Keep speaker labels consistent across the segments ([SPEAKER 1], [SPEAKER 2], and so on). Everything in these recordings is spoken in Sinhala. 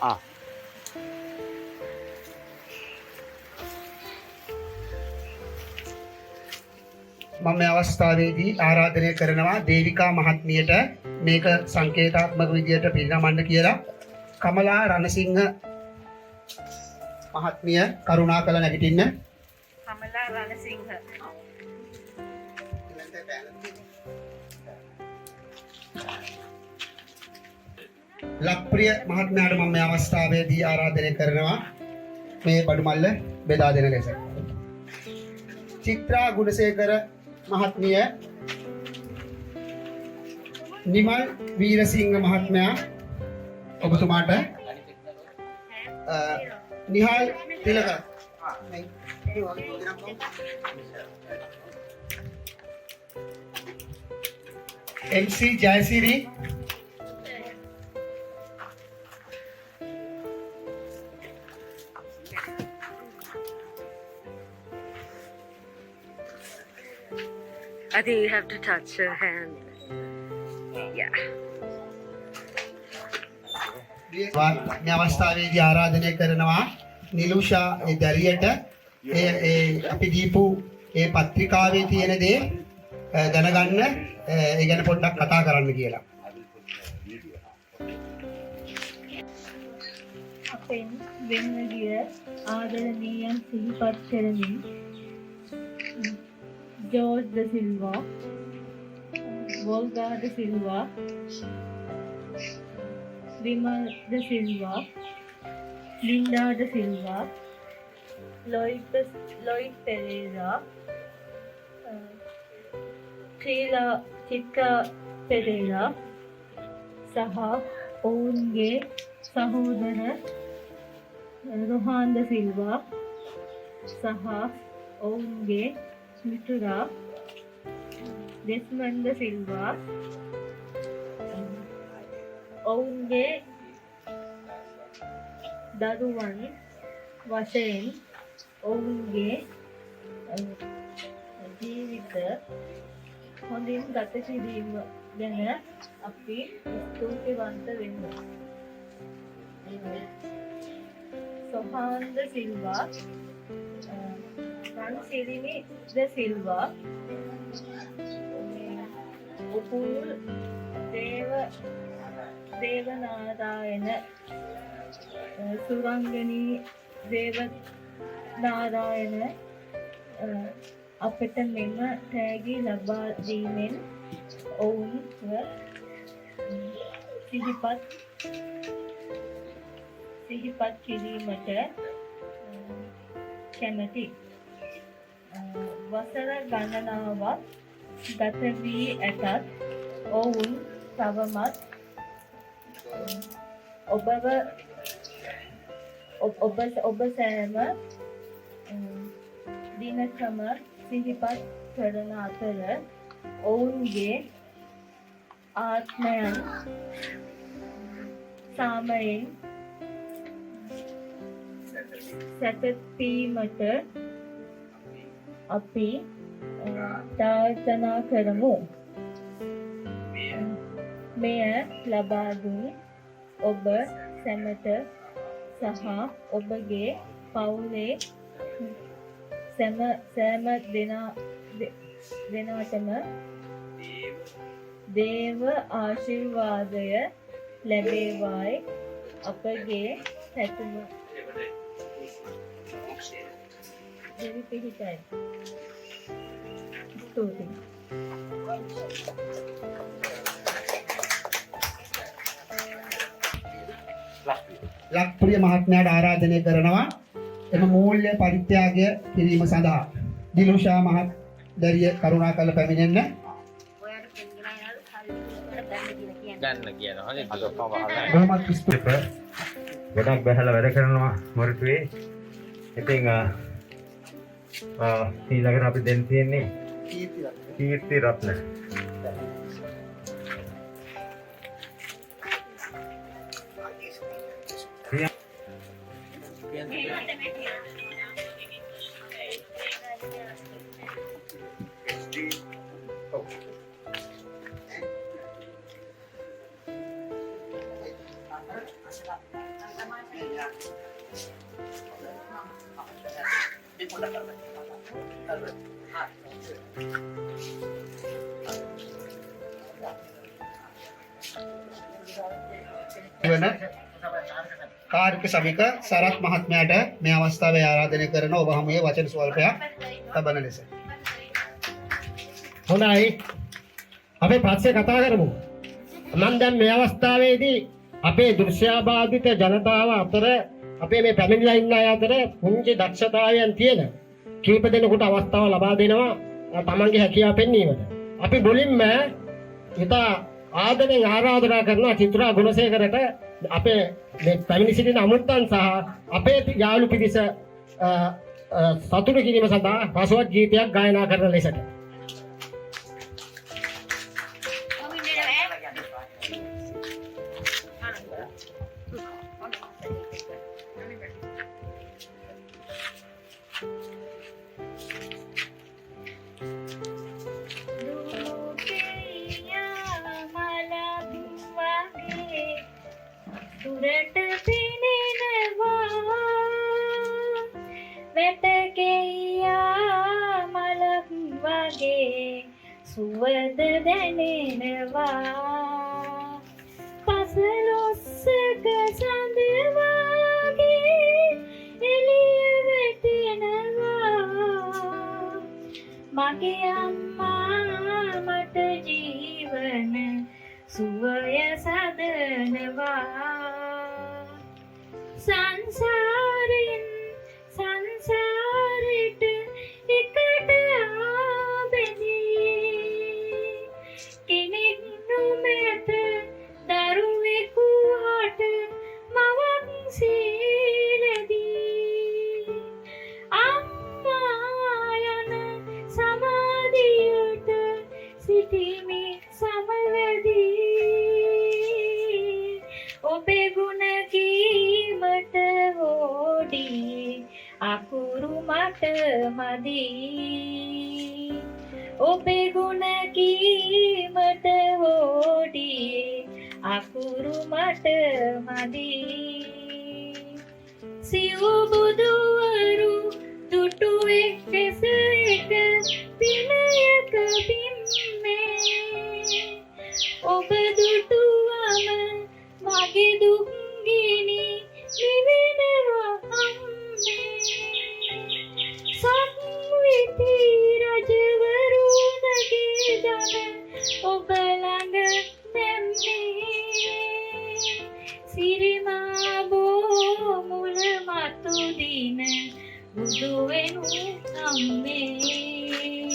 [SPEAKER 1] Ah. මම මේ අවස්ථාවේදී ආරාධනය කරනවා දේවිකා මහත්මියට මේක සංකේතාත්මක විදියට පිරිනමන්න කියලා. කමලා රණසිංහ මහත්මිය කරුණාකර නැගිටින්න.
[SPEAKER 2] කමලා රණසිංහ.
[SPEAKER 1] ලක්ප්‍රිය මහත්මයාට මම මේ අවස්ථාවේදී ආරාධනය කරනවා මේ බඩු මල්ල බෙදා දෙන ලෙස. චිත්‍රා ගුණසේකර මහත්මිය, නිමල් වීරසිංහ මහත්මයා ඔබතුමාට, නිහාල් තිලක MC Jayasiri,
[SPEAKER 2] I think you have to touch her hand. Yeah.
[SPEAKER 1] මේ අවස්ථාවේදී ආරාධනය කරනවා නිලුෂා ඒ දරියට අපි දීපු ඒ පත්‍රිකාවේ තියෙන දේ දැනගන්න ඒ ගැන පොඩ්ඩක් කතා කරන්න කියලා.
[SPEAKER 3] අපෙන් වෙන්න ගිය ආදරණීයන් සිහිපත් කරමින් George da Silva, Volga da Silva, Vimal da Silva, Linda da Silva, Lloyd Pereira, Chitra Pereira, සහ ඔවුන්ගේ සහෝදර රොහාන් ද සිල්වා සහ ඔවුන්ගේ මිතුරා දෙස්මන්ඩ් ද සිල්වා ඔවුන්ගේ දරුවන් වශයෙන් ඔවුන්ගේ ජීවිත හොඳින් ගත කිරීම ගැන අපි ස්තුතිවන්ත වෙමු. සොහාන් ද සිල්වා, රන්සිරිනි ද සිල්වා, උපුල් දේවනාරායන, සුරංගනී දේවනාරායන අපට මෙම තෑගි ලබා දීමෙන් ඔවුන්ව සිහිපත් කිරීමට කැමැති. වසර ගණනාවක් ගත වී ඇතත් ඔවුන් තවමත් ඔබ සෑම දිනකම සිහිපත් කරන අතර ඔවුන්ගේ ආත්මයන් සාමයෙන් සැතපීමට අපි ප්‍රාර්ථනා කරමු. මෙය ලබා දුන් ඔබ සැමට සහ ඔබගේ පවුලේ සෑම දෙනාටම දේව ආශිර්වාදය ලැබේවායි අපගේ පැතුම. දෙවි පිහිටයි. ස්තුතියි.
[SPEAKER 1] ලක්ප්‍රිය මහත්මයාට ආරාධනය කරනවා එම මූල්‍ය පරිත්‍යාගය කිරීම සඳහා. දිලුෂා මහත්දරිය කරුණාකර පැමිණෙන්න.
[SPEAKER 4] ගන්න කියනවා. හරි අදපම වහලා.
[SPEAKER 1] බොහොමත් ස්තුතියි.
[SPEAKER 5] ගොඩක් බහලා වැඩ කරනවා මොරටුවේ. ඉතින් ඊළඟට අපි දැන් තියෙන්නේ කීර්ති රත්න.
[SPEAKER 1] වන කාර්ක සමික සරත් මහත්මයාට මේ අවස්ථාවේ ආරාධනය කරන ඔබ හමුවේ වචන ස්වල්පයක් තබන ලෙස.
[SPEAKER 6] හොඳයි. අපි පස්සේ කතා කරමු. මම දැන් මේ අවස්ථාවේදී අපේ දෘශ්‍යාබාධිත ජනතාව අතර අපේ මේ පැමිණිලා ඉන්න අය අතර පුංචි දක්ෂතාවයන් තියෙන කීප දෙනෙකුට අවස්ථාව ලබා දෙනවා තමන්ගේ හැකියාව පෙන්වීමට. අපි මුලින්ම ඉතා ආදරෙන් ආරාධනා කරනවා චිත්‍රා ගුණසේකරට අපේ මේ පැමිණි සිටින අමුත්තන් සහ අපේ යාළු පිරිස සතුටු කිරීම සඳහා රසවත් ගීතයක් ගායනා කරන ලෙසට.
[SPEAKER 3] සුරට පිනෙනවා වැටකෙයියා මලක් වගේ සුවඳ දැනෙනවා පසළොස්වක සඳ වගේ එළිය වැටෙනවා මගේ අම්මා මට ජීවන සුවය සදනවා සංසාරෙන් සංසාරෙට එකට ආබැඳී කෙනෙක් නොමැත දරුවෙකු හට මවක් සීලදී අම්මා යන සමාධියට සිටිමි සමවැදී ඔබේ ගුණ කීමට හොඩි අකුරු මට මදි ඔබේ ගුණ කීමට හොඩි අකුරු මට මදි සිව් බුදුවරු දුටුවේ දෙස එක පිනයක බිම්මේ ඔබ දුටුවම මගේ දුක්ගිනි නිවෙනවා අම්මේ සක්විති රජවරුන්ගේ දන ඔබ ළඟ දැම්මේ සිරිමා බෝ මුල මතු දින බුදු වෙනු අම්මේ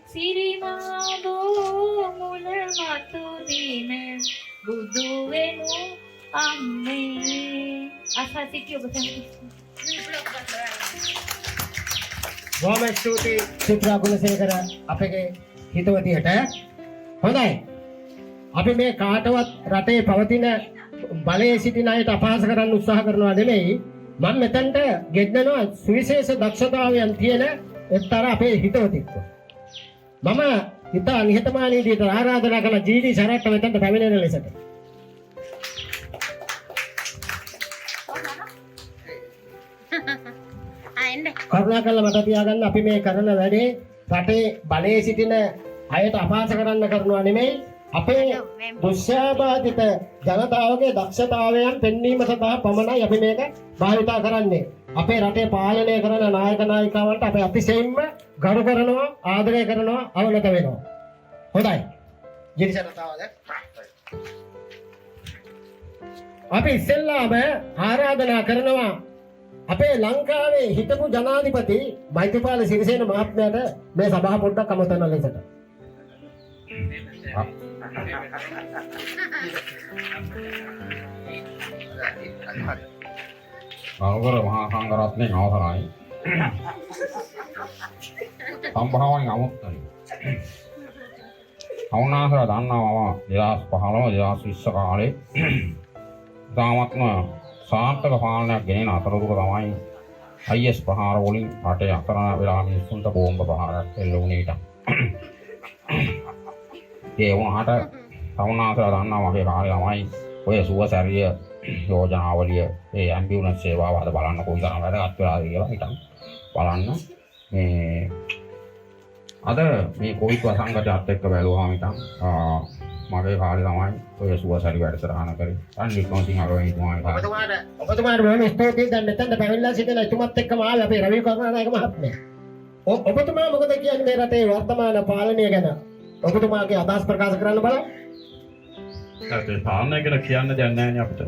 [SPEAKER 3] සිරිමා බෝ මුල මතු දින බුදු වෙනු අම්මේ අසා සිටි ඔබ
[SPEAKER 6] බොහොම ස්තුතියි චිත්‍රා ගුණසේකර අපගේ හිතවතියට. හොඳයි. අපි මේ කාටවත් රටේ පවතින බලයේ සිටින අයට අපහාස කරන්න උත්සාහ කරනවා නෙමෙයි. මම මෙතනට ගෙන්නනවා සුවිශේෂ දක්ෂතාවයන් තියෙන එක්තරා අපේ හිතවතෙක්ව. මම ඉතා නිහතමානී විදිහට ආරාධනා කළ ජීඩී සරත්ට මෙතනට පැමිණෙන ලෙසට. කරුණාකරලා මට තියාගන්න අපි මේ කරන වැඩේ රටේ බලයේ සිටින අයට අපහාස කරන්න කරනවා නෙමෙයි අපේ දුෂ්‍යාබාධිත ජනතාවගේ දක්ෂතාවයන් පෙන්වීම සඳහා පමණයි අපි මේක භාවිතා කරන්නේ. අපේ රටේ පාලනය කරන නායක නායිකාවන්ට අපි අතිශයින්ම ගරු කරනවා ආදරය කරනවා අවනත වෙනවා. හොඳයි. ජීවිත ජනතාවද අපි ඉස්සෙල්ලාම ආරාධනා කරනවා අපේ ලංකාවේ හිටපු ජනාධිපති මෛත්‍රීපාල සිරිසේන මහත්මයාට මේ සභාව පොඩ්ඩක් අමතන ලෙසට.
[SPEAKER 5] ගෞරව මහා සංඝරත්නයේ අවසරයි. සම්භාවයෙන් අමුත්තයි. අවුනාසලා දන්නවා මම 2015 2020 කාලේ දාමත්ම සාර්ථක පාලනයක් ගෙනෙන අතරතුර තමයි IS ප්‍රහාර වලින් රටේ අකරණ වෙලා මිනිස්සුන්ට බෝම්බ ප්‍රහාරයක් එල්ල වුණේ ඊට. ඒ වුණාට අවුනාසලා දන්නවා මගේ කාලේ තමයි ඔය සුවසැරිය යෝජනාවලිය ඒ ඇම්බියුලන්ස් සේවාව අද බලන්න කොයි තරම් වැදගත් වෙලාද කියලා හිතන්න බලන්න මේ අද මේ කොවිඩ් වසංගතයත් එක්ක බැලුවාම හිතන් මගේ කාලේ තමයි ඔය සුවසරි වැඩසටහන කරේ. අනිත් වික්‍රමසිංහ අරවින්දතුමාගේ කාලේ.
[SPEAKER 6] ඔබතුමාට බොහොම ස්තුතියි. දැන් මෙතන පැමිණලා සිටින එතුමත් එක්කම ආවේ අපේ රවි කරුණානායක මහත්මයා. ඔබතුමා මොකද කියන්නේ මේ රටේ වර්තමාන පාලනය ගැන? ඔබතුමාගේ අදහස් ප්‍රකාශ කරන්න බලන්න.
[SPEAKER 5] ඒ පාලනය ගැන කියන්න දෙයක් නැහැ නේ අපිට.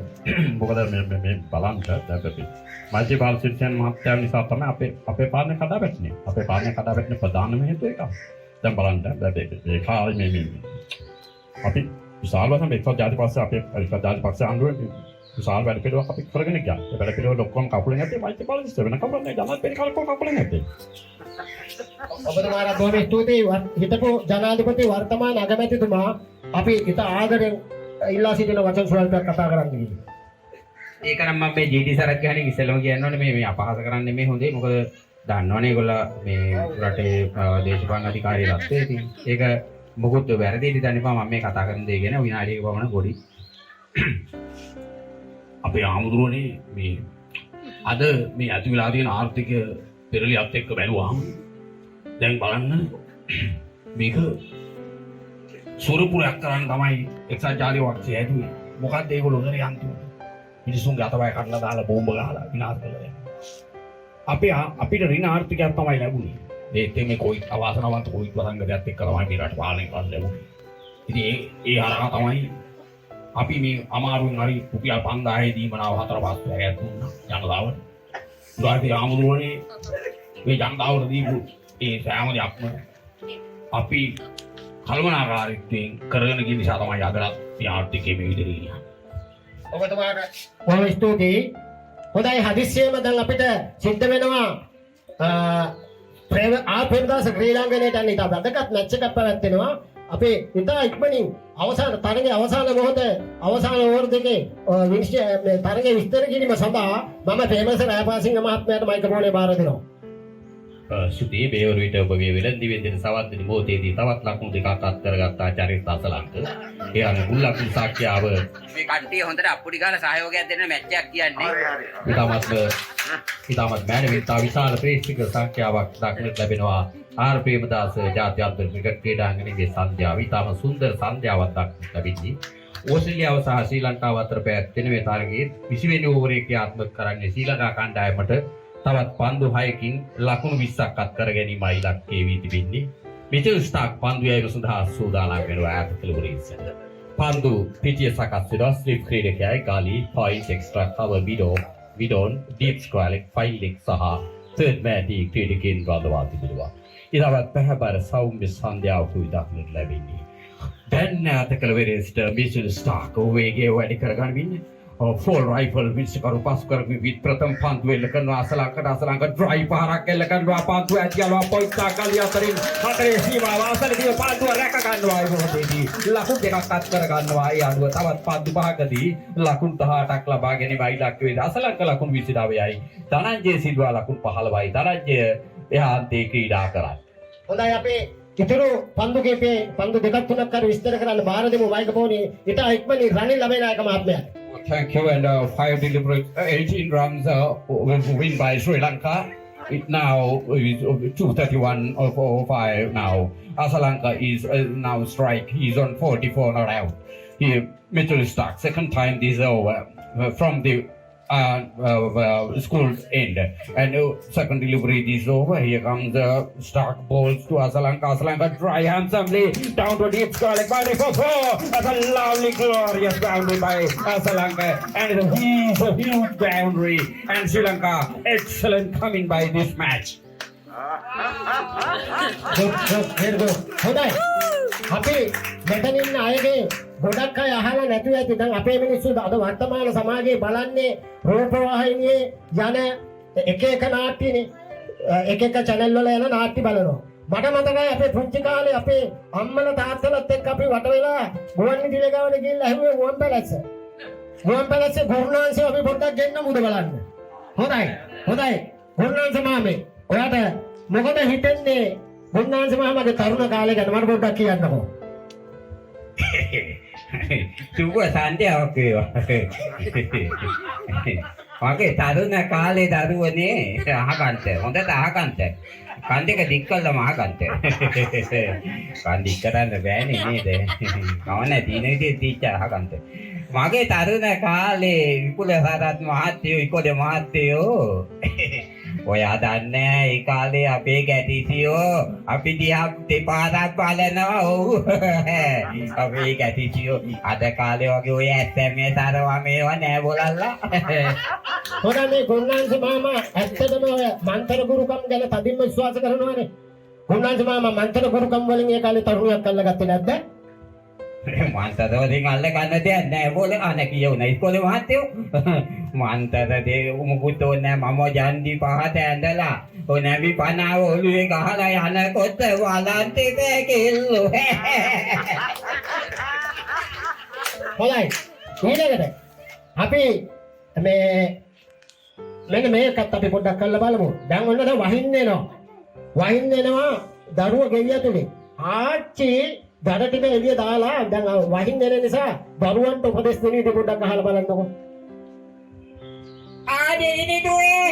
[SPEAKER 5] මොකද මේ බලන්න දැන් අපි මල්ටිපල් සිටිසන් මහත්මයා නිසා තමයි අපේ පාලනය කඩාවැටෙන්නේ. අපේ පාලනය කඩාවැටෙන ප්‍රධානම හේතුව ඒක. දැන් බලන්න මේ කාලේ මේ අපි විශාල වශයෙන් එක්සත් ජාතිපක්ෂ අපේ එක්සත් ජාතිපක්ෂ ආණ්ඩුවේ විශාල වැඩ පිළිවෙලක් අපි කරගෙන ගියා. ඒ වැඩ පිළිවෙල ඔක්කොම කකුලෙන් ඇත්තේ මල්ටිපල් සිස්ටම් වෙන කකුලෙන් ජනාධිපති කකුලෙන් ඇත්තේ.
[SPEAKER 6] ඔබතුමාට බොහොම ස්තුතියි. හිටපු ජනාධිපති වර්තමාන අගමැතිතුමා අපි ඉත ආදරෙන් ඉල්ලා සිටින වචන ස්වල්පයක් කතා කරන්න කිව්වා.
[SPEAKER 5] ඒක නම් මම මේ ජීඩී සරත් ගහන්නේ ඉස්සෙල්ලම කියන්න ඕනේ මේ අපහාස කරන්නේ මේ හොඳේ. මොකද දන්නවනේ ඒගොල්ලෝ මේ රටේ දේශපාලන අධිකාරියලත් ඉතින් ඒක මොකොත් වැරදි දෙයක් නෙපා මම මේ කතා කරන දේ ගැන විනාඩියක පමණ පොඩි අපේ ආමුදුරනේ මේ අද මේ ඇති වෙලා තියෙන ආර්ථික පෙරලියත් එක්ක බැලුවාම දැන් බලන්න මේක සුරපුරයක් කරන්න තමයි එක්සත් ජාතික පක්ෂය ඇදුවේ. මොකක්ද ඒගොල්ලෝ කරේ අන්තිමට? මිනිසුන්ගේ අතපය කඩලා දාලා බෝම්බ ගහලා විනාශ කළා. අපිට ඍණ ආර්ථිකයක් තමයි ලැබුණේ. ඒත් මේ කොයි අවාසනාවන්ත කොයි වසංගතයත් එක්ක තමයි මේ රට පාලනය කරන්න ලැබුණේ. ඉතින් ඒ හරහා තමයි අපි මේ අමාරුවෙන් හරි රුපියල් 5000 දීමනාව 4-5 හැයක් දුන්නා ජනතාවට. ඊට ආමුදුරනේ මේ ජනතාවට දීපු ඒ සෑම දෙයක්ම අපි කල්පනාකාරීත්වයෙන් කරගෙන ගිය නිසා තමයි අදට මේ ආර්ථිකයේ මේ විදිහට ඉන්නේ.
[SPEAKER 6] ඔබතුමාට බොහොම ස්තුතියි. හොඳයි හදිස්සියෙම දැන් අපිට සිද්ධ වෙනවා ආපෙන්දාස ශ්‍රී ලාංකේට අන්න ඉතා වැදගත් මැච් එකක් පැවැත්වෙනවා. අපේ ඉතා ඉක්මනින් අවසාන තරගයේ අවසාන මොහොතේ අවසාන ඕවර් දෙකේ තරගයේ විස්තර කිරීම සඳහා මම ප්‍රේමස රායපාසිංහ මහත්මයාට මයික්‍රොෆෝනේ බාර දෙනවා.
[SPEAKER 5] සුදී මේවරු විට ඔබ මේ වෙලන්දි වෙන්දෙන සවද්දනි මොහොතේදී තවත් ලකුණු දෙකක් අත් කරගත්තා චරිත අසලංක. ඒ අනුව මුල් ලකුණු සාක්ෂියාව
[SPEAKER 7] මේ කට්ටිය හොඳට අප්පුඩි ගාලා සහයෝගයක් දෙන්න මැච් එකක් කියන්නේ.
[SPEAKER 5] ඉතාමත් මෑණවින්තා විශාල ප්‍රේක්ෂක සංඛ්‍යාවක් දක්නට ලැබෙනවා. ආර් ප්‍රේමදාස ජාත්‍යන්තර ක්‍රිකට් ක්‍රීඩාංගණයේ සන්ධ්‍යාව ඉතාම සුන්දර සන්ධ්‍යාවක් දක්නට ලැබෙන්නේ. ඕස්ට්‍රේලියාව සහ ශ්‍රී ලංකාව අතර පැවැත්වෙන මේ තරගයේ 20 වෙනි ඕවරේ ක්‍රියාත්මක කරන්නේ ශ්‍රී ලංකා කණ්ඩායමට තවත් පන්දු 6කින් ලකුණු 20ක් අත් කර ගැනීමයි ඉලක්කය වී තිබෙන්නේ. මිචෙල් ස්ටාක් පන්දු යැවීම සඳහා සූදානම් වෙනවා ඈත කෙළවරේ ඉඳලා. පන්දු පිටිය සකස් වෙනවා ස්ලිප් ක්‍රීඩකයයි ගාලි පොයින්ට් එක්ස්ට්‍රා කවර් විඩෝන් ඩීප් ස්ක්වැලික් ෆයිලික් සහ තර්ඩ් මෑටි ක්‍රීඩකයන් රඳවා තිබෙනවා. ඉතාමත් පැහැපර සෞම්‍ය සන්ධ්‍යාවක දක්නට ලැබෙන්නේ. දැන් ඈත කෙළවරේ සිට මිචෙල් ස්ටාක් වේගය වැඩි කරගන්න ඉන්නේ. Full rifle විශ්කරු පස් කරවි විත් ප්‍රථම පන්දු එල්ල කරනවා අසලංක ඩ්‍රයිව් පහරක් එල්ල කරනවා පන්දු ඇතියලුවා පොයින්ට් කාලිය අතරින් හතරේ සීමාව අසලදී පන්දුව රැක ගන්නවා ඒ මොහොතේදී ලකුණු දෙකක් අත් කර ගන්නවා ඒ අනුව තවත් පන්දු පහකදී ලකුණු 18ක් ලබා ගැනීමයි ඉලක්ක වේද අසලංක ලකුණු 29යි ධනංජය සිල්වා ලකුණු 15යි ධනංජය එහා අන්තයේ ක්‍රීඩා කරයි.
[SPEAKER 6] හොඳයි අපේ ඉතුරු පන්දු කීපේ පන්දු දෙකක් තුනක් කර විස්තර කරන්න බාර දෙමු මයික්‍රොෆෝනේ ඉතා ඉක්මනින් Ranil ලබේනායක මහත්මයාට.
[SPEAKER 5] Thank you, and 5 deliberate 18 runs win by Sri Lanka. It now is 231/5 now. Asalanka is now strike. He's on 44 not out. Mitchell Stark, second time this over from the school's end. And second delivery is over. Here comes Stark balls to Asalanka. Asalanka dry handsomely down to deep scoring by for 4. That's a lovely, glorious boundary by Asalanka. And it's a huge boundary. And Sri Lanka, excellent coming by this match.
[SPEAKER 6] හොඳයි. අපි මෙතන ඉන්න අයගේ ගොඩක් අය අහලා නැතුව ඇති. දැන් අපේ මිනිස්සු අද වර්තමාන සමාජයේ බලන්නේ රූපවාහිනියේ යන එක එක නාට්‍යනේ. එක එක channel වල යන නාට්‍ය බලනවා. මට මතකයි අපේ පුංචි කාලේ අපේ අම්මලා තාත්තලාත් එක්ක අපි වට වෙලා ගුවන් විදුලිය ගාවට ගිහිල්ලා ඇහුවේ ගුවන් පැලැස්ස. ගුවන් පැලැස්සේ ගුරුනාංශය අපි පොඩ්ඩක් ගෙන්න මුද බලන්න. හොඳයි. ගුරුනාංශ මාමේ ඔයාට මොකද හිතෙන්නේ ගුරුනාංශ මාමගේ තරුණ කාලේ ගැන මට පොඩ්ඩක් කියන්නකෝ.
[SPEAKER 8] සුබ සන්ධ්‍යාවක් වේවා. මගේ තරුණ කාලේ දරුවනේ අහගන්ත. හොඳට අහගන්ත. කන් දෙක දික් කළාම අහගන්ත. කන් දික් කරන්න බෑනේ නේද? කවන්න දින විදිහට තීච්ච අහගන්ත. මගේ තරුණ කාලේ විපුල සාරත් මහත්තයෝ ඉකොඩ මහත්තයෝ ඔයා දන්නේ ඒ කාලේ අපේ ගැටිසියෝ අපි දිහා දෙපාරක් බලනවා ඔව් අපේ ගැටිසියෝ අද කාලේ වගේ ඔය SMS අරවා මේවා නෑ බොලල්ලා
[SPEAKER 6] හොරා මේ ගොන්නාන්සේ මාමා ඇත්තටම ඔය මන්තර ගුරුකම් ගැන තදින්ම විශ්වාස කරනවානේ. ගොන්නාන්සේ මාමා මන්තර ගුරුකම් වලින් ඒ කාලේ තරුණියක් අල්ලගත්තේ නැද්ද?
[SPEAKER 8] මන්තරවලින් අල්ල ගන්න දෙයක් නෑ බෝල අනේ කියුණා ඉස්කෝලේ මහත්තයෝ මන්තර දේ මුකුත් ඕනේ මම ජන්දි පහත ඇඳලා ඔය නැවි පනාව ඔළුවේ ගහලා යනකොට වලන්තේ බෑකෙල්ලෝ
[SPEAKER 6] හොඳයි ඊළඟට අපි මේ මෙන්න මේකත් අපි පොඩ්ඩක් කරලා බලමු. දැන් ඔන්න දැන් වහින්න එනවා දරුවෝ ගෙයි ඇතුලේ. ආච්චි දඩ ටික එළිය දාලා දැන් වහින්න එන නිසා දරුවන්ට උපදෙස් දෙන විදිහ පොඩ්ඩක් අහලා බලන්නකෝ.
[SPEAKER 8] ආදෙනි දුවේ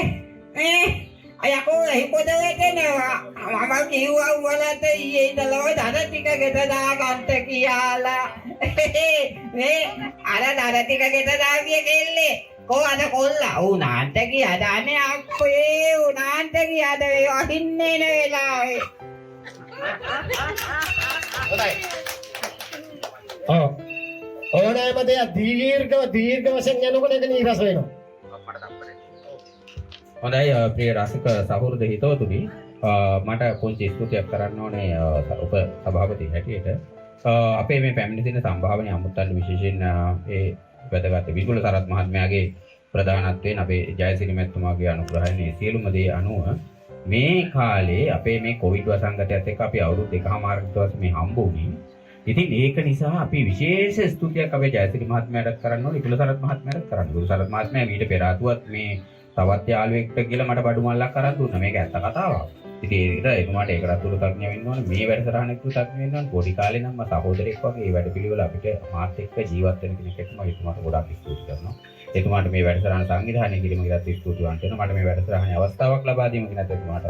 [SPEAKER 8] අයකෝ හිපොදවටනවා මම කිව්වා උඹලට ඊයේ ඉඳලා ඔය දඩ ටික ගෙට දාගන්න කියලා මේ අර දඩ ටික ගෙට දාගිය කෙල්ලේ කෝ අද කොල්ලා උනාන්ට ගියා දානේ අප්පේ උනාන්ට ගියාද ඒ වහින්නේ නේ වෙලාවේ
[SPEAKER 6] ඔව් ඕනෑම දෙයක් දීර්ඝ වශයෙන් යනකොට ඒක නීරස වෙනවා.
[SPEAKER 5] හොඳයි ප්‍රිය රසික සහෘද හිතවතුනි මට පුංචි ස්තුතියක් කරන්න ඕනේ උප සභාපති හැටියට අපේ මේ පැමිණි දින සම්භාවනය අමුත්තන් විශේෂයෙන් ඒ වැදගත් විදුල සරත් මහත්මයාගේ ප්‍රධානත්වයෙන් අපේ ජයසිරි මැතිතුමාගේ අනුග්‍රහයෙන් සියලුම දේ අනුව මේ කාලේ අපේ මේ කොවිඩ් වසංගතයත් එක්ක අපි අවුරුදු 2කමාරක් දවස් මේ හම්බ වුණේ. ඉතින් ඒක නිසා අපි විශේෂ ස්තුතියක් අපේ ජයසිරි මහත්මයාට කරන්න ඕනේ විදුල සරත් මහත්මයාට කරන්න. විදුල සරත් මහත්මයා ඊට පෙර ආතුවත් මේ තවත් යාළුවෙක්ට කියලා මට බඩු මල්ලක් අරන් දුන්නා. මේක ඇත්ත කතාවක්. ඉතින් එතුමාට ඒකට කෘතඥ වෙන්න ඕනේ. මේ වැඩසටහනට කෘතඥ වෙන්න ඕනේ. පොඩි කාලේ නම් මම සහෝදරයෙක් වගේ මේ වැඩපිළිවෙල අපිට මාත් එක්ක ජීවත් වෙන කෙනෙක්ට මම එතුමාට ගොඩාක් ස්තුති කරනවා. එතුමාට මේ වැඩසටහන සංවිධානය කිරීම ගැන ස්තුති වන්ට වෙනවා. මට මේ වැඩසටහනේ අවස්ථාවක් ලබා දීම ගැන එතුමාට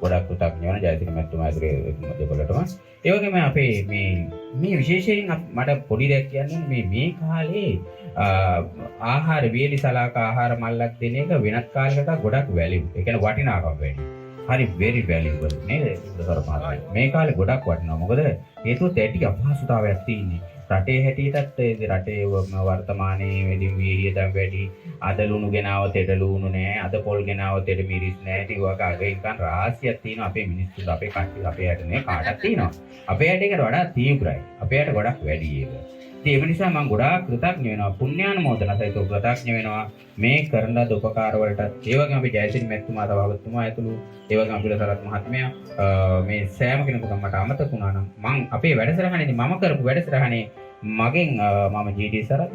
[SPEAKER 5] ගොඩාක් කෘතඥ වෙනවා. ජයසිරි මැතිතුමා ඇතුලේ දෙපළටම. ඒ වගේම අපේ මේ විශේෂයෙන් මට පොඩි දෙයක් කියන්නේ මේ කාලේ ආහාර වේලි සලාක ආහාර මල්ලක් දෙන එක වෙනත් කාලයකට ගොඩක් වැලියු. ඒ කියන්නේ වටිනාකම වැඩි. හරි very valuable නේද? මේ කාලේ ගොඩක් වටිනවා. මොකද හේතුව තැටි අපහසුතාවයක් තියෙන්නේ. රටේ හැටියටත් රටේ වර්තමානයේ වෙදින් වීර්ය දැන් වැඩි. අද ලුණු ගෙනාව තෙඩ ලුණු නෑ. අද පොල් ගෙනාව තෙඩ මිරිස් නෑ. ටික වගේ අගින්කන් රාශියක් තියෙනවා අපේ මිනිස්සුන්ට අපේ කට්ටිය අපේ යට නේ කාටක් තියෙනවා. අපේ යට එකට වඩා තීව්‍රයි. අපේ යට ගොඩක් වැඩි ඒක. ඒ නිසා මම ගොඩාක් කෘතඥ වෙනවා. පුණ්‍යානුමෝදනා සහිතව කෘතඥ වෙනවා මේ කරන ලද උපකාර වලට. ඒ වගේම අපි ජයසිරි මැතිතුමා සභාපතිතුමා ඇතුළු ඒ වගේම අපේ සරත් මහත්මයා මේ සෑම කෙනෙකුටම මට අමතක වුණා නම් මම අපේ වැඩසටහනේදී මම කරපු වැඩසටහනේ මගෙන් මම ජී.ඩී. සරත්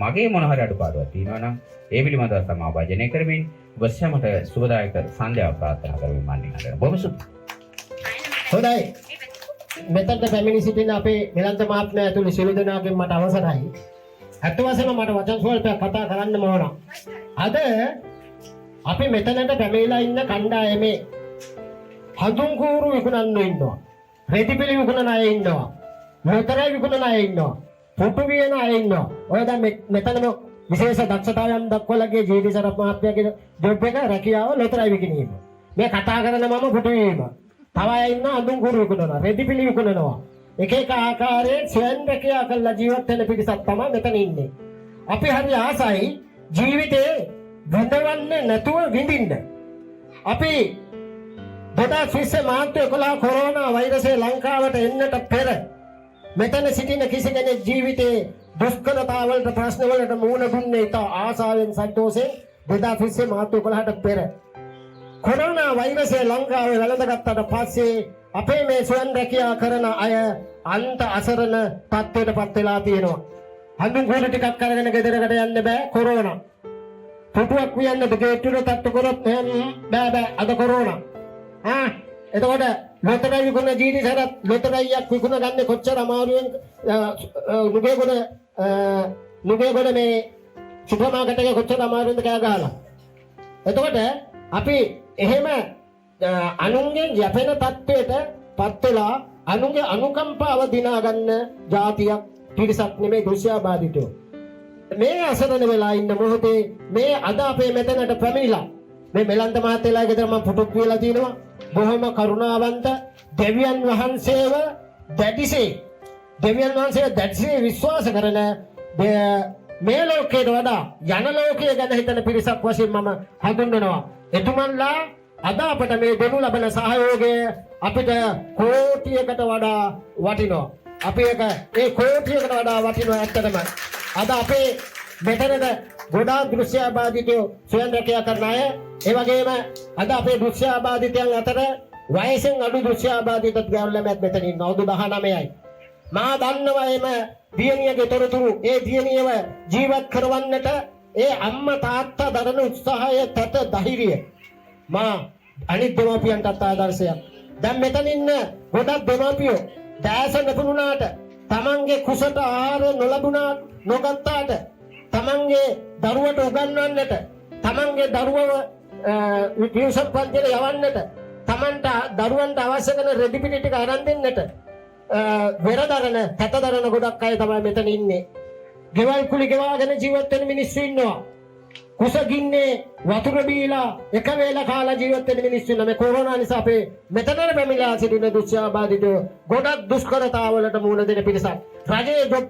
[SPEAKER 5] මගේ මොන හරි අඩුපාඩුවක් තියෙනවා නම් ඒ පිළිබඳව සමාභාජනය කරමින් ඔබ සැමට සුබදායක සන්ධ්‍යාවක් ප්‍රාර්ථනා කරමින් මම නිකන් බොහොම
[SPEAKER 6] හොඳයි. මෙතනට පැමිණි සිටින අපේ මෙලන්ත මහත්මයා ඇතුළු සියලු දෙනාගෙන් මට අවසරයි. අත් වශයෙන්ම මට වචන ස්වල්පයක් කතා කරන්න ඕන. අද අපි මෙතනට පැමිණලා ඉන්න කණ්ඩායමේ හඳුන් කූරු විකුණන්න ඉන්නවා. රෙදිපිලි විකුණන අය ඉන්නවා. මොතරයි විකුණන අය ඉන්නවා. පුටු වියන අය ඉන්නවා. ඔය දැන් මෙතනම විශේෂ දක්ෂතාවයන් දක්වලාගේ ජී.ඩී. සරත් මහත්මයාගේ ජොබ් එක රැකියාව ලොතරයි විකිණීම. මේ කතා කරන මම පුටු වීම. තව අය ඉන්න හඳුන් කූරු විකුණනවා. රෙදිපිලි විකුණනවා. එක එක ආකාරයෙන් ස්වයං රැකියාව කරලා ජීවත් වෙන පිරිසක් තමයි මෙතන ඉන්නේ. අපි හරි ආසයි ජීවිතේ විඳවන්නේ නැතුව විඳින්න. අපි 2020 මාර්තු 11 කොරෝනා වෛරසය ලංකාවට එන්නට පෙර මෙතන සිටින කිසි කෙනෙක් ජීවිතේ දුෂ්කරතාවලට ප්‍රශ්න වලට මුහුණ දුන්නේ ඉතා ආසාවෙන් සන්තෝෂයෙන් 2020 මාර්තු 11ට පෙර. කොරෝනා වෛරසය ලංකාවේ වැළඳගත්තට පස්සේ අපේ මේ ස්වයං රැකියාව කරන අය අන්ත අසරණ තත්ත්වයටපත් වෙලා තියෙනවා. හඳුන් කූරු ටිකක් අරගෙන ගෙදරකට යන්න බෑ කොරෝනා. පුටුවක් වියන්න දෙකේටුවට තට්ටු කරොත් බෑ අද කොරෝනා. එතකොට ලොතරැයි විකුණ ජී.ඩී. සරත් ලොතරැයියක් විකුණ ගන්න කොච්චර අමාරුවෙන් නුගේගොඩ නුගේගොඩ මේ සුපර් මාකට් එකේ කොච්චර අමාරුද කෑ ගහලා. එතකොට අපි එහෙම අනුන්ගේ යැපෙන තත්ත්වයට පත් වෙලා අනුන්ගේ අනුකම්පාව දිනා ගන්න જાතියක් පිරිසක් නෙමේ දෘශ්‍යාබාධිතයෝ. මේ අසරණ වෙලා ඉන්න මොහොතේ මේ අද අපේ මෙතනට පැමිණිලා මේ මෙලන්ත මහත්තයලා ගෙදර මම ෆොටෝ කියලා තිනවා. බොහොම කරුණාවන්ත දෙවියන් වහන්සේව දැඩිසේ විශ්වාස කරන මේ ලෝකයට වඩා යන ලෝකය ගැන හිතන පිරිසක් වශයෙන් මම හඳුන්වනවා. එතුමන්ලා අද අපට මේ දෙනු ලබන සහයෝගය අපිට කෝටියකට වඩා වටිනවා. අපි ඒ කෝටියකට වඩා වටිනවා ඇත්තටම. අද අපේ මෙතනද ගොඩාක් දෘශ්‍යාබාධිතයෝ ස්වයං රැකියා කරන අය, ඒ වගේම අද අපේ දෘශ්‍යාබාධිතයන් අතර වයසෙන් අඩු දෘශ්‍යාබාධිත ගැවුල්ලමත් මෙතන ඉන්නවා. අවුරුදු 19යි. මා දන්නවා එම දියණියගේ තොරතුරු. ඒ දියණියව ජීවත් කරවන්නට ඒ අම්මා තාත්තා දරන උත්සාහය, තත ධෛර්යය මා අනිත් දෙමාපියන්ටත් ආදර්ශයක්. දැන් මෙතන ඉන්න ගොඩක් දෙමාපියෝ දැස නැතුණාට, තමන්ගේ කුසට ආහාර නොලබුණා නොගත්තාට, තමන්ගේ දරුවට උගන්වන්නට, තමන්ගේ දරුවව ටියුෂන් පන්තියට යවන්නට, තමන්ට දරුවන්ට අවශ්‍ය කරන රෙදි පිටි ටික අරන් දෙන්නට වෙරදරන, තැතදරන ගොඩක් අය තමයි මෙතන ඉන්නේ. ගෙවල් කුලි ගෙවාගෙන ජීවත් වෙන මිනිස්සු ඉන්නවා. කුසගින්නේ වතුර බීලා එක වේල කාලා ජීවත් වෙන මිනිස්සු ඉන්නවා. මේ කොරෝනා නිසා අපේ මෙතනට පැමිණලා සිටින දෘශ්‍යාබාධිතයෝ ගොඩක් දුෂ්කරතාවලට මුහුණ දෙන පිරිසක්. රජයේ ජොබ්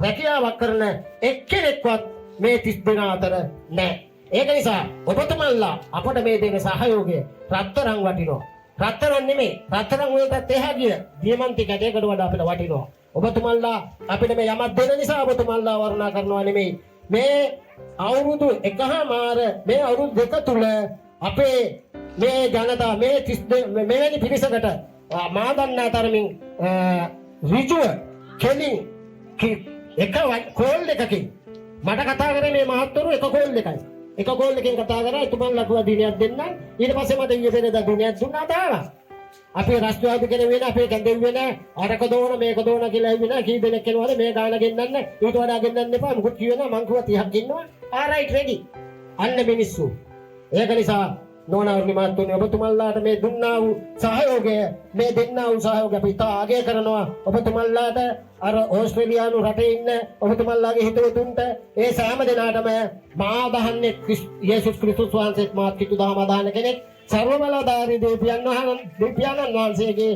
[SPEAKER 6] රැකියාවක් කරන එක්කෙනෙක්වත් මේ 30 දෙනා අතර නැහැ. ඒක නිසා ඔබතුමන්ලා අපට මේ දෙන සහයෝගය රත්තරන් වටිනවා. රත්තරන් නෙමෙයි, රත්තරන් වලට එහා ගිය දියමන්ති කැටයකට වඩා අපිට වටිනවා. ඔබතුමන්ලා අපිට මේ යමක් දෙන නිසා ඔබතුමන්ලා වර්ණනා කරනවා නෙමෙයි. මේ අවුරුදු එකහමාර මේ අවුරුදු දෙක තුල අපේ මේ ජනතා මේ 32 මෙවැනි පිරිසකට මා දන්නා තරමින් ඍජුව කෙලින් එක කෝල් එකකින් මට කතා කරේ මේ මහත්වරු එක කෝල් එකයි. එක කෝල් එකකින් කතා කරා එතුමන්ලා කිව්වා දිනයක් දෙන්න. ඊට පස්සේ මට ඊයේ වෙනදා දිනයක් දුන්නා දාලා. අපේ රාෂ්ට්‍රවාදී කෙනෙක් වෙන අපේ කැඳෙව් වෙන අරක දෝන මේක දෝන කියලා ඇවිල්ලා කී දෙනෙක් කෙනවද මේ ගාන ගෙන්නන්න ඊට වඩා ගෙන්නන්න එපා මොකද කියනවා මං කිව්වා 30ක් ඉන්නවා ආරයිට් රෙඩි අන්න මිනිස්සු. ඒක නිසා නෝනාවනි මාතුනි ඔබතුමන්ලාට මේ දුන්නා වූ සහයෝගය, මේ දෙන්නා වූ සහයෝගය අපි තාගය කරනවා. ඔබතුමන්ලාට අර ඕස්ට්‍රේලියානු රටේ ඉන්න ඔබතුමන්ලාගේ හිතවතුන්ට ඒ සෑම දෙනාටම මා දහන්නේ යේසුස් ක්‍රිස්තුස් වහන්සේත් මාත් කිතු දහම දාන කෙනෙක්. සර්වබලධාරී දෙවියන් වහන්සේගේ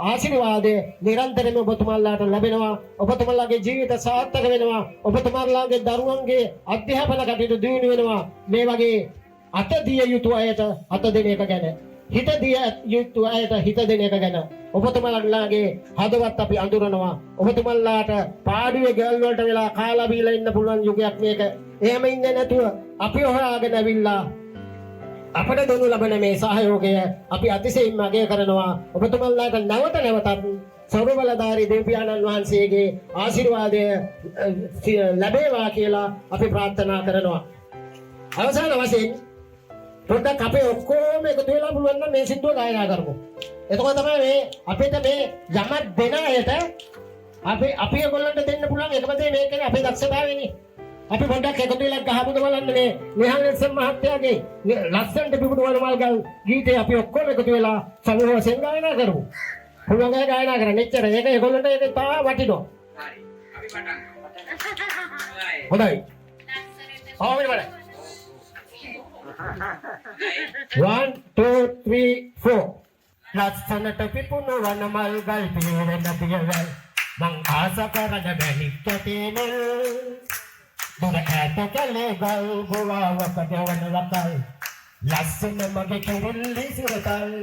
[SPEAKER 6] ආශිර්වාදය නිරන්තරයෙන්ම ඔබතුමන්ලාට ලැබෙනවා. ඔබතුමන්ලාගේ ජීවිත සාර්ථක වෙනවා. ඔබතුමන්ලාගේ දරුවන්ගේ අධ්‍යාපන කටයුතු දියුණු වෙනවා. මේ වගේ අත දිය යුතු අයට අත දෙන එක ගැන, හිත දිය යුතු අයට හිත දෙන එක ගැන ඔබතුමන්ලාගේ හදවත් අපි අඳුරනවා. ඔබතුමන්ලාට පාඩුවේ ගෙවල් වලට වෙලා කාලා බීලා ඉන්න පුළුවන් යුගයක් මේක. එහෙම ඉන්නේ නැතුව අපි හොයාගෙන ඇවිල්ලා අපට දෙනු ලබන මේ සහයෝගය අපි අතිශයින්ම අගය කරනවා. ඔබතුමන්ලාට නැවත නැවතත් සර්වබලධාරී දෙවියන් වහන්සේගේ ආශිර්වාදය ලැබේවා කියලා අපි ප්‍රාර්ථනා කරනවා. අවසාන වශයෙන් පොඩ්ඩක් අපේ ඔක්කොම එකතු වෙලා පුළුවන් නම් මේ සින්දුව ගායනා කරමු. එතකොට තමයි මේ අපිට මේ යමක් දෙන අයට අපි ඒගොල්ලන්ට දෙන්න පුළුවන් එකම දේ මේකනේ අපේ දක්ෂතාවයනේ. අපි පොඩ්ඩක් එකතු වෙලා ගහමුද බලන්න මේ නිහාල්සන් මහත්තයාගේ ලස්සනට පිපුණු වනමල්ගල් ගීතේ අපි ඔක්කොම එකතු වෙලා සංග්‍රහ වශයෙන් ගායනා කරමු. පුළුවන් අය ගායනා කරන්න. එච්චර ඒක ඒගොල්ලන්ට ඒක තා වටිනවා.
[SPEAKER 7] හරි. අපි පටන් ගමු.
[SPEAKER 6] හොඳයි. ආවෙන්න බලන්න. 1 2 3 4 ලස්සනට පිපුණු වනමල්ගල් පිරෙන දියවල් මං ආස කරන බැලික්කතේන දුර ඈත කලේ ගල් ගෝවාව පදවන ලකල් ලස්සන මගේ කිරිල්ලි සුරතල්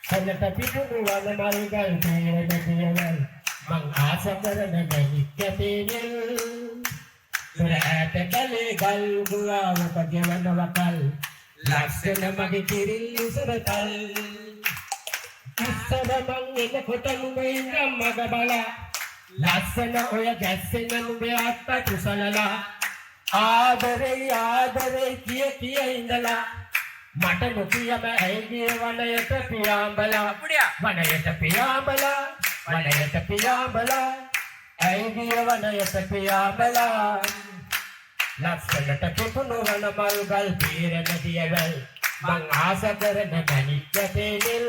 [SPEAKER 6] සනට පිපුණු වනමල්ගල් පිරෙන දියවල් මං ආස කරන බැලික්කතේන දුර ඈත කලේ ගල් ගෝවාව පදවන ලකල් ලස්සන මගේ කිරිල්ලි සුරතල් ඉස්සර මං එනකොට නුඹේ ඉඳන් මග බලා ලස්සන ඔය ගැස්සෙන නුඹේ අත්ත කුසලලා ආදරේ කිය ඉඳලා මට නොකියම ඇයිගේ වනයට පියාඹලා ඇයිගිය වනයට පියාඹලා ලස්සනට පිපුණු වන මල් ගල් පීරන දියවැල් මං ආස කරන මැණික් තෙලිල්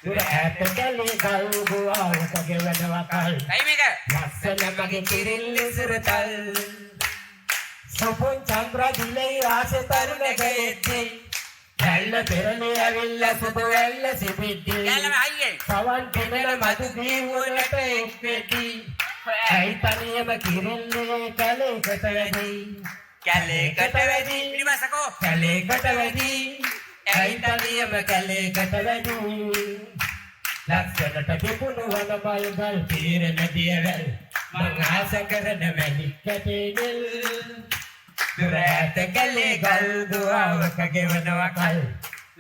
[SPEAKER 6] දුර ඈත කලේ ගල් ගුවාවක ගෙවනවා කල්
[SPEAKER 7] ඇයි මේක?
[SPEAKER 6] ලස්සන මගේ කිරිල්ලි සුරතල් සොපොන් චන්ද්‍ර දිලේ ආස තරුණ ගයේදී ඇල්ල පෙරලේ ඇවිල්ලා සුදු ඇල්ල සිපිද්දී
[SPEAKER 7] යාළුවා අයියේ.
[SPEAKER 6] සවන් පෙනෙන මතු දීවලට එක්වෙදී ඇයි තනියම කිරිල්ලේ කලේකට වැඩි
[SPEAKER 7] කැලේකට වැඩි පිළිමසකෝ.
[SPEAKER 6] කැලේකට වැඩි ඇයි තනියම කැලේකට වැඩි ලස්සනට පිපුණු වන මල්ගල් පීරන දියවැල් මං ආස කරන මැණික් කැටේනෙල් දුර ඈත කැලේ ගල් දුවාවක ගෙවනවා කල්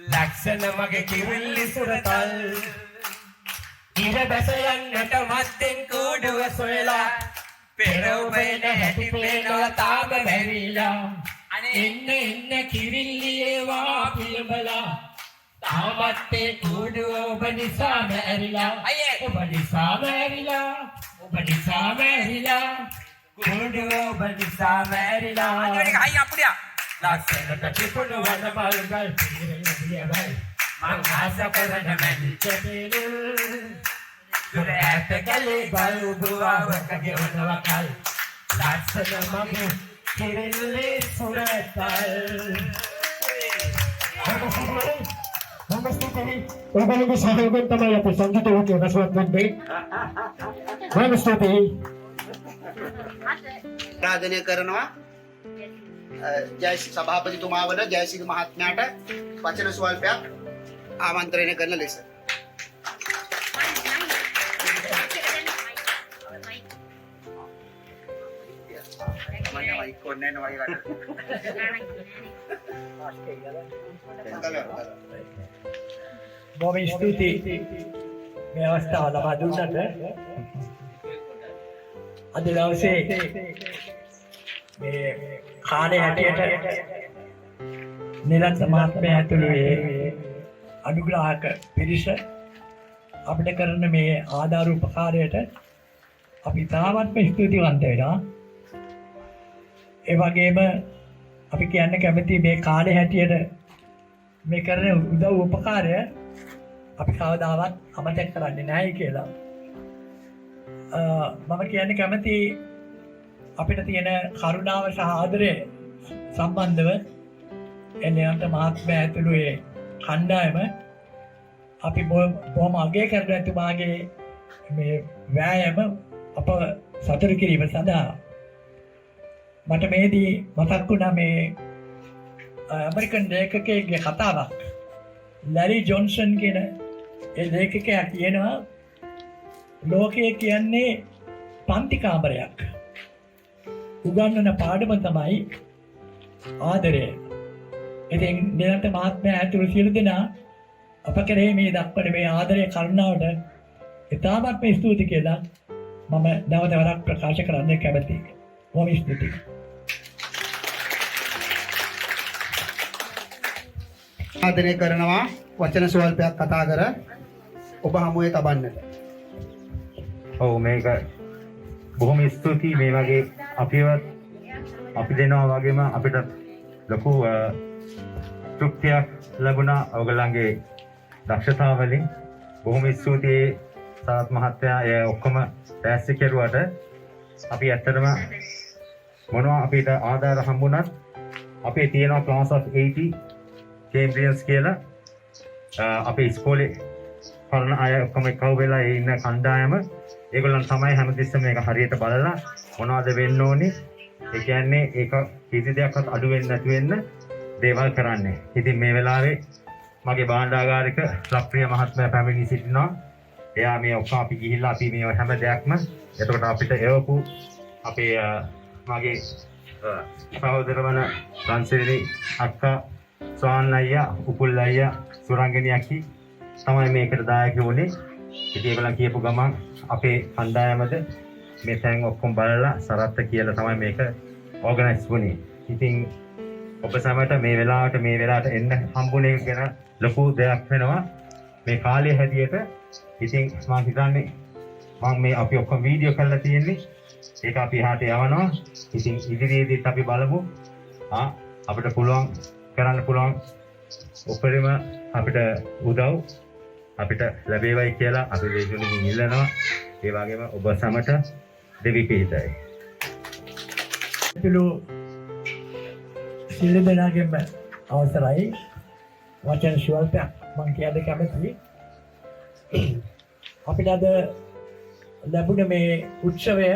[SPEAKER 6] ලක්ෂණ මගේ කිරිල්ලි සුරතල් ඉර බැස යන්නට මත්තෙන් කූඩුව සොයලා පෙර උබේන හැටි පේනවා තාම බැරිලා එන්න කිරිල්ලි ඒවා පිළිබලා තාමත් ඒ කූඩුව ඔබ නිසා මැරිලා
[SPEAKER 7] අයියේ.
[SPEAKER 6] ඔබ නිසා මැරිලා ඔබ නිසා මැරිලා කූඩුව ඔබ නිසා මැරිලා
[SPEAKER 7] අනිවාර්යයෙන් හයි අප්පුඩියා.
[SPEAKER 6] ලස්සනට පිපුණු වන මල්ගල් පීරන දියවැල් මං ආස කරන මැණික් තෙලිල් දුර ඈත කලේ ගල් දුවාවක ගෙවනවා කල් ලස්සන මගේ කිරිල්ලි සුරතල් ඔබගේ සහයෝගයෙන් තමයි අපි සංගීත උත්සවය රසවත් වෙන්නේ. මම ස්තුතියි.
[SPEAKER 1] ආරාධනය කරනවා ජය සභාපතිතුමා වන ජයසිරි මහත්මයාට වචන ස්වල්පයක් ආමන්ත්‍රණය කරන ලෙස.
[SPEAKER 6] බොහොම ස්තුතියි මේ අවස්ථාව ලබා දුන්නට. අද දවසේ මේ කාලේ හැටියට නිරන්ත මහත්මයා ඇතුළු මේ අනුග්‍රහක පිරිස අපිට කරන මේ ආධාර උපකාරයට අපි තාමත්ම ස්තුතිවන්ත වෙනවා. ඒ වගේම අපි කියන්න කැමති මේ කාලේ හැටියට මේ කරන උදව් උපකාරය අපි කවදාවත් අමතක කරන්නේ නැහැ කියලා. මම කියන්න කැමති අපිට තියෙන කරුණාව සහ ආදරය සම්බන්ධව එන්නන්ට මහත්මයා ඇතුළු ඒ කණ්ඩායම අපි බොහොම අගය කරන එතුමාගේ මේ වෑයම අප සතුටු කිරීම සඳහා මට මේදී මතක් වුණා මේ ඇමරිකන් ලේඛකයෙක්ගේ කතාවක්. ලැරි ජොන්සන් කියන ඒ ලේඛකයා කියනවා ලෝකය කියන්නේ පන්ති කාමරයක්. උගන්වන පාඩම තමයි ආදරය. ඉතින් නිරන්ත මහත්මයා ඇතුළු සියලු දෙනා අප කෙරෙහි මේ දක්වන මේ ආදරය කරුණාවට ඉතාමත්ම ස්තුති කියලා මම නැවත වරක් ප්‍රකාශ කරන්න කැමතියි. බොහොම ස්තුතියි.
[SPEAKER 1] ආරාධනය කරනවා වචන ස්වල්පයක් කතා කර ඔබ හමුවේ තබන්නට.
[SPEAKER 9] ඔව් මේක බොහොම ස්තුතියි මේ වගේ අපි දෙනවා වගේම අපිට ලොකු තෘප්තියක් ලැබුණා ඔයගලන්ගේ දක්ෂතාව වලින්. බොහොම ස්තුතියි සරත් මහත්තයා ඒ ඔක්කොම ටැස්ට් කෙරුවට අපි ඇත්තටම මොනවා අපිට ආධාර හම්බුණත් අපේ තියෙනවා class of 80 Cambridge කියලා අපේ ඉස්කෝලේ පරණ අය ඔක්කොම එකව වෙලා ඉන්න කණ්ඩායම ඒගොල්ලන් තමයි හැමතිස්සෙම මේක හරියට බලලා මොනවද වෙන්න ඕනේ. ඒ කියන්නේ ඒක කිසි දෙයක්වත් අඩු වෙන්නේ නැති වෙන්න දේවල් කරන්නේ. ඉතින් මේ වෙලාවේ මගේ භාණ්ඩාගාරික ලක්ප්‍රිය මහත්මයා පැමිණි සිටිනවා. එයා මේ ඔක්කොම අපි ගිහිල්ලා අපි මේ හැම දෙයක්ම එතකොට අපිට එවපු අපේ මගේ සහෝදර වන රන්සිරි අක්කා සෝන් අයියා උපුල් අයියා සුරංගනි අකි තමයි මේකට දායක වුණේ. ඉතින් ඒගොල්ලන් කියපු ගමන් අපේ කණ්ඩායමද මේ තැන් ඔක්කොම බලලා සරත්ත කියලා තමයි මේක ඕගනයිස් වුණේ. ඉතින් ඔබ සමට මේ වෙලාවට එන්න හම්බුනේ ගැන ලොකු දෙයක් වෙනවා මේ කාලේ හැදියට. ඉතින් මම හිතන්නේ මම මේ අපි ඔක්කොම වීඩියෝ කරලා තියෙන්නේ. ඒක අපි එහාට යවනවා. ඉතින් ඉදිරියේදීත් අපි බලමු. අපිට පුළුවන් කරන්න පුළුවන් උපරිම අපිට උදව් අපිට ලැබේවයි කියලා අපි වේදුණකින් ඉල්ලනවා. ඒ වගේම ඔබ සමට දෙවි පිහිටයි.
[SPEAKER 10] පිළු සිල්ල දෙනාගෙන්ම අවසරයි වචන ශුවල්පයක් මං කියන්න කැමති. අපිට අද ලැබුණ මේ උත්සවය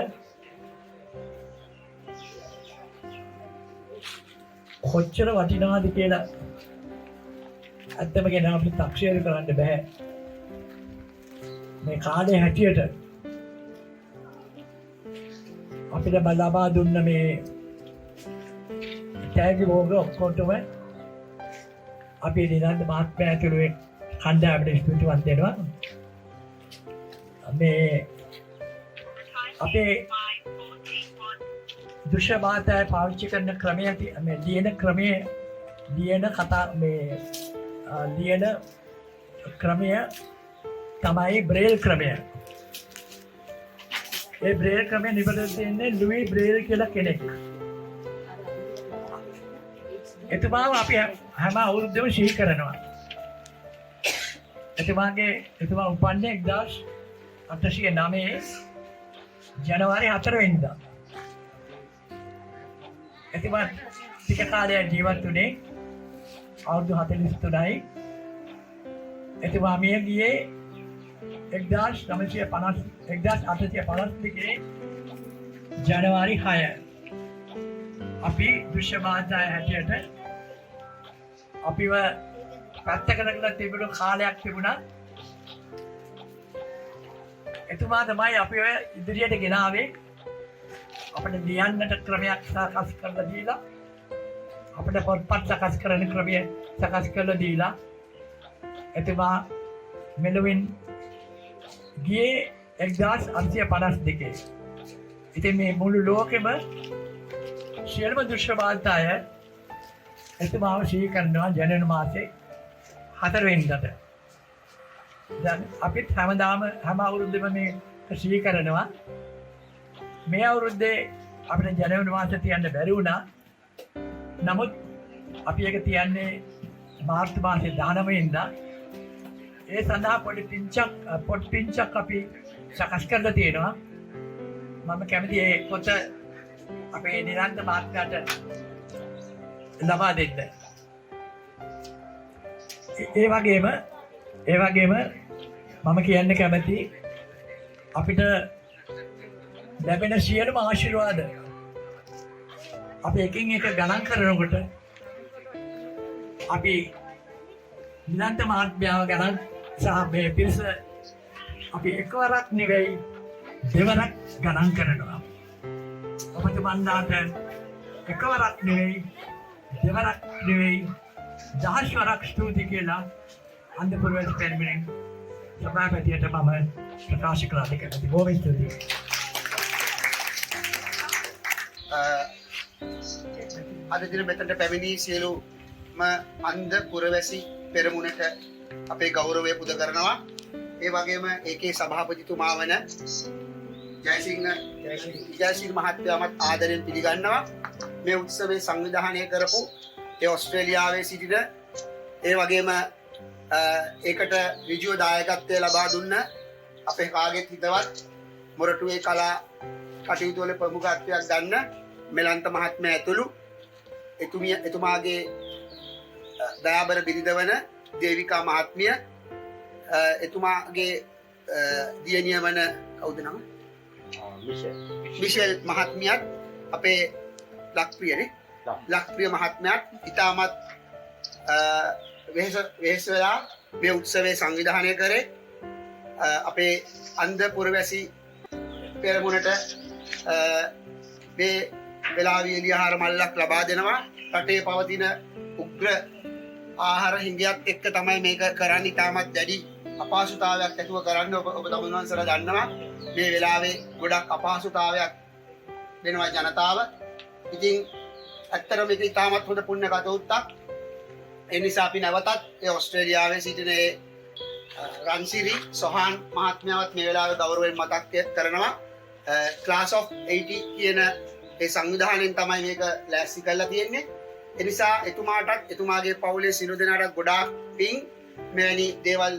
[SPEAKER 10] කොච්චර වටිනවාද කියලා ඇත්තම ගැන අපිට තක්ෂේර කරන්න බෑ. මේ කාලේ හැටියට අපිට ලබා දුන්න මේ තෑගි භෝග ඔක්කොටම අපි නිරන්ත මහත්මයා ඇතුළු කණ්ඩායමට ස්තුතිවන්ත වෙනවා. මේ අපේ දෘශ්‍ය භාෂාව පාවිච්චි කරන ක්‍රමය මේ ලියන ක්‍රමයේ ලියන කතා මේ ලියන ක්‍රමය තමයි බ්‍රේල් ක්‍රමය. ඒ බ්‍රේල් ක්‍රමය නිබඳව තියෙන්නේ ලුයි බ්‍රේල් කියලා කෙනෙක්. එතුමාව අපි හැම අවුරුද්දම සිහි කරනවා. එතුමා උපන්නේ 1809 ජනවාරි 4 වෙනිදා. එතුමා ටික කාලයක් ජීවත් වුණේ අවුරුදු 43යි. එතුමා මිය ගියේ 1852 ජනවාරි 6. අපි දෘශ්‍ය භාෂාවේ හැටියට අපිව පැත්තකට කරලා තිබුණු කාලයක් තිබුණා. එතුමා තමයි අපිව ඉදිරියට ගෙනාවේ. අපිට ලියන්නට ක්‍රමයක් සකස් කරලා දීලා අපිට පොත්පත් සකස් කරන ක්‍රමය සකස් කරලා දීලා එතුමා මෙලොවින් ගියේ 1852. ඉතින් මේ මුළු ලෝකෙම සියලුම දෘශ්‍ය භාෂාය එතුමාව සිහි කරනවා ජනවරි මාසේ 4 වෙනිදාට. දැන් අපිත් හැමදාම හැම අවුරුද්දෙම මේ සිහි කරනවා. මේ අවුරුද්දේ අපිට ජනවරි මාසේ තියන්න බැරි වුණා. නමුත් අපි ඒක තියන්නේ මාර්තු මාසේ 19 වෙනිදා. ඒ සඳහා පොඩි පිංචක් අපි සකස් කරලා තියෙනවා. මම කැමති ඒ පොත අපේ නිරන්ත මාත්‍යාට ලබා දෙන්න. ඒ වගේම මම කියන්න කැමති අපිට ලැබෙන සියලුම ආශිර්වාද අපි එකින් එක ගණන් කරනකොට අපි නිරන්ත මාත්‍යාව ගණන් සහ මේ පිරිස අපි එකවරක් නෙවෙයි දෙවරක් ගණන් කරනවා. ඔබතුමන්ලාට එකවරක් නෙවෙයි දෙවරක් නෙවෙයි 10 වරක් ස්තුති කියලා අන්දපුරවැසි පෙරමුණෙන් සභාපතියට මම ප්‍රකාශ කළා දෙකකට බොහොම ස්තුතියි.
[SPEAKER 1] අද දින මෙතනට පැමිණි සියලුම අන්ද පුරවැසි පෙරමුණට අපේ ගෞරවය පුද කරනවා. ඒ වගේම ඒකේ සභාපතිතුමා වන ජයසිංහ මහත්මයාමත් ආදරයෙන් පිළිගන්නවා. මේ උත්සවයේ සංවිධානය කරපු ඒ ඕස්ට්‍රේලියාවේ සිටින ඒ වගේම ඒකට ඍජුව දායකත්වය ලබා දුන්න අපේ කාගෙත් හිතවත් මොරටුවේ කලා කටයුතු වල ප්‍රමුඛත්වයක් ගන්න මෙලන්ත මහත්මයා ඇතුළු එතුමාගේ දයාබර බිරිඳ වන දේවිකා මහත්මිය, එතුමාගේ දියණිය වන කවුද නම? මිෂෙල් මහත්මියත් අපේ ලක්ප්‍රිය මහත්මයාත් ඉතාමත් වෙහෙස වෙලා මේ උත්සවයේ සංවිධානය කරේ. අපේ අන්ද පුරවැසි පෙරමුණට මේ වෙලාවේ එළියහාර මල්ලක් ලබා දෙනවා. රටේ පවතින උග්‍ර ආහාර හිඟයක් එක්ක තමයි මේක කරන්නේ. ඉතාමත් දැඩි අපහසුතාවයක් ඇතුව කරන්න ඔබ තමුන්වන්සලා දන්නවා. මේ වෙලාවේ ගොඩක් අපහසුතාවයක් වෙනවා ජනතාව. ඉතින් ඇත්තටම මේක ඉතාමත් හොඳ පුණ්‍ය කටයුත්තක්. ඒ නිසා අපි නැවතත් ඒ ඕස්ට්‍රේලියාවේ සිටින රන්සිරි සොහාන් මහත්මයාවත් මේ වෙලාවේ ගෞරවයෙන් මතක් කරනවා. ක්ලාස් ඔෆ් 80 කියන ඒ සංවිධානයෙන් තමයි මේක ලෑස්ති කරලා තියෙන්නේ. ඒ නිසා එතුමාටත් එතුමාගේ පවුලේ සියලු දෙනාටත් ගොඩාක් පිං මෙවැනි දේවල්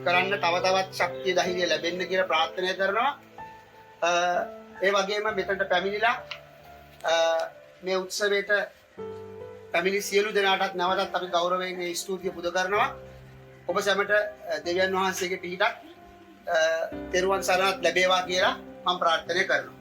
[SPEAKER 1] කරන්න තව තවත් ශක්තිය ධෛර්යය ලැබෙන්න කියලා ප්‍රාර්ථනා කරනවා. ඒ වගේම මෙතනට පැමිණිලා මේ උත්සවයට පැමිණි සියලු දෙනාටත් නැවතත් අපි ගෞරවයෙන් මේ ස්තුතිය පුද කරනවා. ඔබ සැමට දෙවියන් වහන්සේගේ පිහිටක් තෙරුවන් සරණත් ලැබේවා කියලා මම ප්‍රාර්ථනා කරනවා.